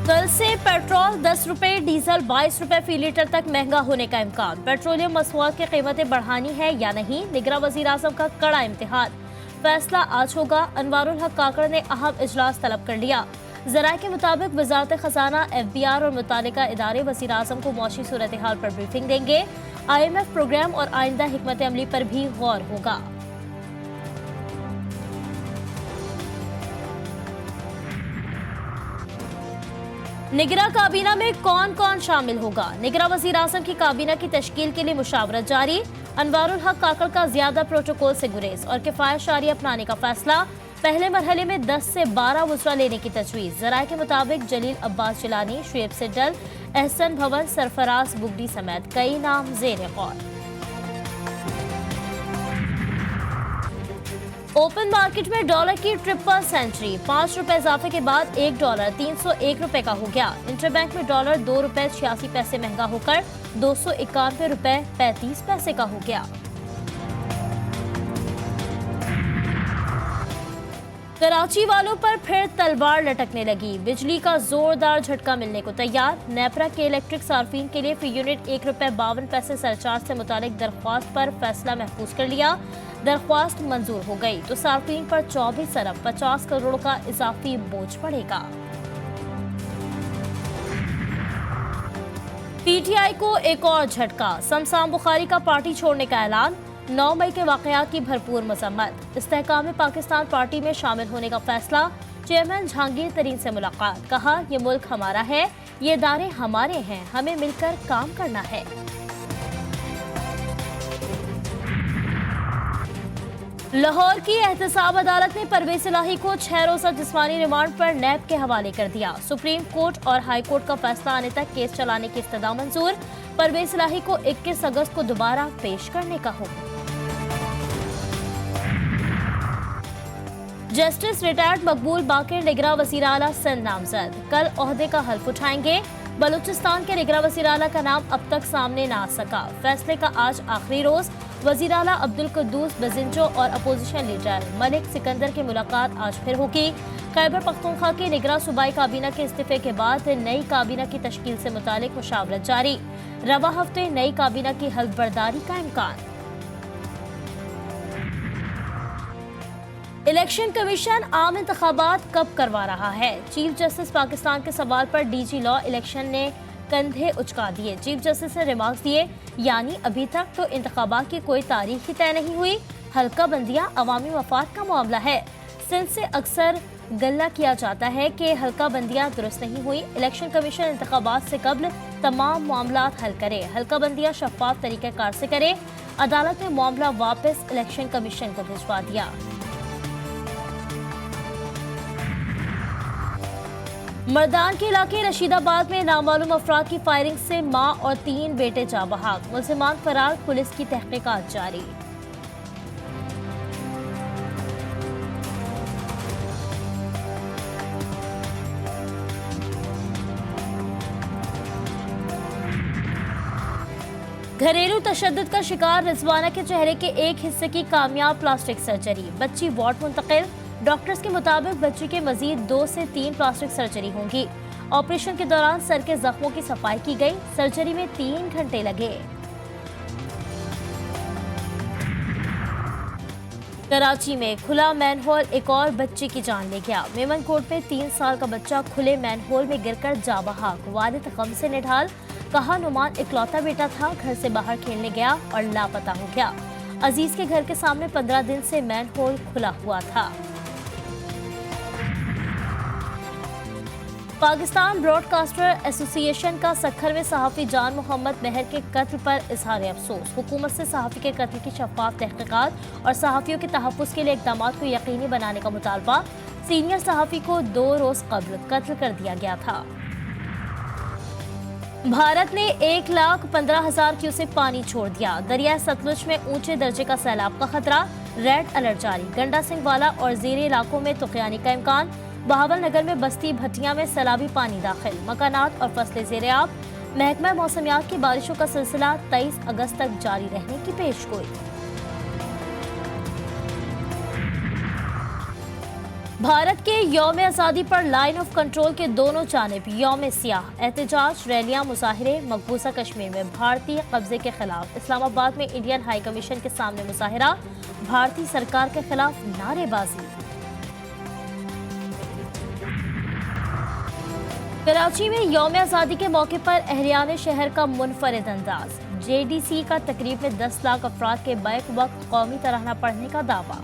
कल से पेट्रोल 10 रुपए, डीजल 22 रुपए फी लीटर तक महंगा होने का इम्कान। पेट्रोलियम मसनूआत की कीमतें बढ़ानी है या नहीं, निगरान वज़ीर आज़म का कड़ा इम्तिहान। फैसला आज होगा। अनवारुल हक काकड़ ने अहम इजलास तलब कर लिया। ज़राए के मुताबिक वजारत खजाना, FBR और मुतालिका इदारे वज़ीर आज़म को मौशी सूरत हाल पर ब्रीफिंग देंगे। IMF प्रोग्राम और आइंदा हिकमत अमली पर भी गौर होगा। निगरान काबीना में कौन कौन शामिल होगा? निगरान वज़ीर आज़म की काबीना की तश्कील के लिए मुशावरत जारी। अनवारुल हक काकड़ का ज्यादा प्रोटोकॉल से गुरेज और किफायत शारी अपनाने का फैसला। पहले मरहले में 10 से 12 वज़रा लेने की तजवीज़। ज़राए के मुताबिक जलील अब्बास जिलानी, शुएब सिड्डल, एहसन भवन, सरफराज बुगडी समेत कई नाम ज़ेर गौर। ओपन मार्केट में डॉलर की ट्रिपल सेंचुरी। 5 रुपए इजाफे के बाद $1 301 रुपए का हो गया। इंटरबैंक में डॉलर 2 रुपए 86 पैसे महंगा होकर 291 रुपए 35 पैसे का हो गया। कराची वालों पर फिर तलवार लटकने लगी। बिजली का जोरदार झटका मिलने को तैयार। नेपरा के इलेक्ट्रिक सार्फिन के लिए फी यूनिट 1 रुपए 52 पैसे सरचार्ज से मुतालिक दरख्वास्त पर फैसला महफूज कर लिया। दरख्वास्त मंजूर हो गई तो सार्फिन पर 24 अरब 50 करोड़ का इजाफी बोझ पड़ेगा। PTI को एक और झटका। शमशान बुखारी का पार्टी छोड़ने का ऐलान। 9 मई के वाकयात की भरपूर मजम्मत। इस्तेहकाम पाकिस्तान पार्टी में शामिल होने का फैसला। चेयरमैन जहांगीर तरीन से मुलाकात। कहा, ये मुल्क हमारा है, ये इदारे हमारे हैं, हमें मिलकर काम करना है। लाहौर की एहतसाब अदालत ने परवेज इलाही को 6 रोज़ा जिस्मानी रिमांड पर नैब के हवाले कर दिया। सुप्रीम कोर्ट और हाई कोर्ट का फैसला आने तक केस चलाने की इस्तदा मंजूर। परवेज इलाही को 21 अगस्त को दोबारा पेश करने का हुक्म। जस्टिस रिटायर्ड मकबूल बाकिर निगरान वज़ीर आला सिंध नामजद। कल ओहदे का हल्फ उठाएंगे। बलूचिस्तान के निगरान वज़ीर आला का नाम अब तक सामने न आ सका। फैसले का आज आखिरी रोज। वज़ीर आला अब्दुल कुद्दूस बजिंजो और अपोजिशन लीडर मलिक सिकंदर की मुलाकात आज फिर होगी। खैबर पख्तूनख्वा के निगरान सूबाई काबीना के इस्तीफे के बाद नई काबीना की तश्कील से मुतालिक मुशावरत जारी। रवा हफ्ते नई काबीना की हल्फ बर्दारी का इम्कान। इलेक्शन कमीशन आम इंतखाबात कब करवा रहा है? चीफ जस्टिस पाकिस्तान के सवाल पर DG लॉ इलेक्शन ने कंधे उचका दिए। चीफ जस्टिस ने रिमार्क्स दिए, यानी अभी तक तो इंतखाबात की कोई तारीख ही तय नहीं हुई। हल्का बंदियां अवामी मफाद का मामला है। सिंध से अक्सर गल्ला किया जाता है कि हल्का बंदियां दुरुस्त नहीं हुई। इलेक्शन कमीशन इंतखाबात से कबल तमाम मामला हल करे। हल्का बंदियां शफाफ तरीक़ेकार से करे। अदालत ने मामला वापस इलेक्शन कमीशन को भिजवा दिया। मर्दान के इलाके रशीदाबाद में नामालूम अफराद की फायरिंग से मां और 3 बेटे जाँ बहक। मुल्जिमान फरार, पुलिस की तहकीकात जारी। घरेलू तशद्दुद का शिकार रिजवाना के चेहरे के एक हिस्से की कामयाब प्लास्टिक सर्जरी। बच्ची वार्ड मुंतकिल। डॉक्टर्स के मुताबिक बच्ची के मजीद 2 से 3 प्लास्टिक सर्जरी होंगी। ऑपरेशन के दौरान सर के जख्मों की सफाई की गई। सर्जरी में 3 घंटे लगे। कराची में खुला मैनहोल एक और बच्चे की जान ले गया। मेमनकोट में 3 साल का बच्चा खुले मैनहोल में गिरकर जाँ बहक। वालिद गम से निढाल। कहा, नुमान इकलौता बेटा था, घर से बाहर खेलने गया और लापता हो गया। अजीज के घर के सामने 15 दिन से मैनहोल खुला हुआ था। पाकिस्तान ब्रॉडकास्टर एसोसिएशन का सक्खर में सहाफ़ी जान मोहम्मद मेहर के कत्ल पर इजहार अफसोस। हुकूमत से सहाफ़ी के कत्ल की शफाफ तहकीकात और सहाफ़ियों के तहफ़्फ़ुज़ के लिए इक़दामात को यकीनी बनाने का मुतालबा। सीनियर सहाफ़ी को 2 रोज़ कब्ल कत्ल कर दिया गया था। भारत ने 1,15,000 क्यूसेक पानी छोड़ दिया। दरिया सतलुज में ऊंचे दर्जे का सैलाब का खतरा। रेड अलर्ट जारी। गंडा सिंह वाला और ज़ेरे इलाकों में तुग़यानी का इम्कान। बहावल नगर में बस्ती भटिया में सैलाबी पानी दाखिल। मकानात और फसलें ज़ेरे-आब। महकमा मौसमियात की बारिशों का सिलसिला 23 अगस्त तक जारी रहने की पेशगोई। भारत के यौम आज़ादी पर लाइन ऑफ कंट्रोल के दोनों जानिब यौम सियाह एहतजाज, रैलियां, मुजाहिरे। मकबूजा कश्मीर में भारतीय कब्जे के खिलाफ इस्लामाबाद में इंडियन हाई कमीशन के सामने मुजाहिरा, भारतीय सरकार के खिलाफ नारेबाजी। कराची में यौम आज़ादी के मौके पर अहलियान शहर का मुनफरिद अंदाज। JDC का तकरीब में 10 लाख अफराद के बैक वक्त कौमी तराना पढ़ने का दावा।